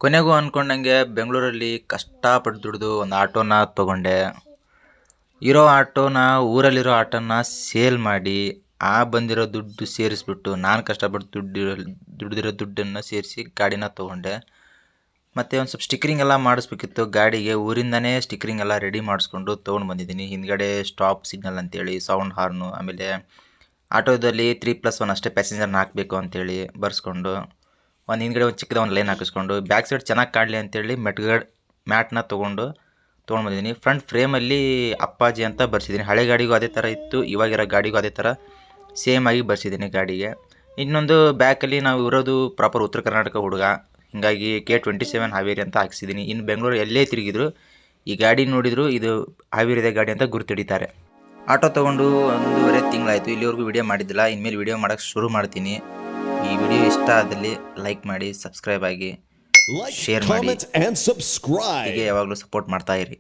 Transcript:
ಕೊನೆಗೂ ಅಂದ್ಕೊಂಡಂಗೆ ಬೆಂಗಳೂರಲ್ಲಿ ಕಷ್ಟಪಟ್ಟು ದುಡಿದು ಒಂದು ಆಟೋನ ತೊಗೊಂಡೆ. ಇರೋ ಆಟೋನ ಊರಲ್ಲಿರೋ ಆಟೋನ ಸೇಲ್ ಮಾಡಿ ಆ ಬಂದಿರೋ ದುಡ್ಡು ಸೇರಿಸ್ಬಿಟ್ಟು ನಾನು ಕಷ್ಟಪಟ್ಟು ದುಡ್ದಿರೋ ದುಡ್ಡನ್ನು ಸೇರಿಸಿ ಗಾಡಿನ ತೊಗೊಂಡೆ. ಮತ್ತು ಒಂದು ಸ್ವಲ್ಪ ಸ್ಟಿಕ್ಕರಿಂಗ್ ಎಲ್ಲ ಮಾಡಿಸ್ಬೇಕಿತ್ತು ಗಾಡಿಗೆ. ಊರಿಂದನೇ ಸ್ಟಿಕ್ಕರಿಂಗ್ ಎಲ್ಲ ರೆಡಿ ಮಾಡಿಸ್ಕೊಂಡು ತೊಗೊಂಡು ಬಂದಿದ್ದೀನಿ. ಹಿಂದ್ಗಡೆ ಸ್ಟಾಪ್ ಸಿಗ್ನಲ್ ಅಂತೇಳಿ, ಸೌಂಡ್ ಹಾರ್ನು, ಆಮೇಲೆ ಆಟೋದಲ್ಲಿ 3+1 ಅಷ್ಟೇ ಪ್ಯಾಸೆಂಜರ್ನ ಹಾಕಬೇಕು ಅಂತೇಳಿ ಬರ್ಸ್ಕೊಂಡು, ಒಂದು ಹಿಂದ್ಗಡೆ ಒಂದು ಚಿಕ್ಕದ ಒಂದು ಲೈನ್ ಹಾಕಿಸ್ಕೊಂಡು, ಬ್ಯಾಕ್ ಸೈಡ್ ಚೆನ್ನಾಗಿ ಕಾಣಲಿ ಅಂತೇಳಿ ಮ್ಯಾಟ್ನ ತೊಗೊಂಡು ಬಂದಿದ್ದೀನಿ. ಫ್ರಂಟ್ ಫ್ರೇಮಲ್ಲಿ ಅಪ್ಪಾಜಿ ಅಂತ ಬರ್ಸಿದ್ದೀನಿ. ಹಳೆ ಗಾಡಿಗೂ ಅದೇ ಥರ ಇತ್ತು, ಇವಾಗಿರೋ ಗಾಡಿಗೂ ಅದೇ ಥರ ಸೇಮ್ ಆಗಿ ಬರ್ಸಿದ್ದೀನಿ ಗಾಡಿಗೆ. ಇನ್ನೊಂದು ಬ್ಯಾಕಲ್ಲಿ ನಾವು ಇರೋದು ಪ್ರಾಪರ್ ಉತ್ತರ ಕರ್ನಾಟಕ ಹುಡುಗ, ಹೀಗಾಗಿ K27 ಹಾವೇರಿ ಅಂತ ಹಾಕ್ಸಿದ್ದೀನಿ. ಇನ್ನು ಬೆಂಗಳೂರು ಎಲ್ಲೇ ತಿರುಗಿದ್ರು ಈ ಗಾಡಿ ನೋಡಿದ್ರು ಇದು ಹಾವೇರಿದೆ ಗಾಡಿ ಅಂತ ಗುರುತಿಡಿತಾರೆ. ಆಟೋ ತೊಗೊಂಡು 1.5 ತಿಂಗಳಾಯಿತು. ಇಲ್ಲಿವರೆಗೂ ವಿಡಿಯೋ ಮಾಡಿದ್ದಿಲ್ಲ. ಇನ್ಮೇಲೆ ವಿಡಿಯೋ ಮಾಡೋಕ್ಕೆ ಶುರು ಮಾಡ್ತೀನಿ. ಈ ವಿಡಿಯೋ ಇಷ್ಟ ಆದಲ್ಲಿ ಲೈಕ್ ಮಾಡಿ, ಸಬ್ಸ್ಕ್ರೈಬ್ ಆಗಿ, ಶೇರ್ ಮಾಡಿ, ಹೀಗೆ ಯಾವಾಗಲೂ ಸಪೋರ್ಟ್ ಮಾಡ್ತಾ ಇರಿ.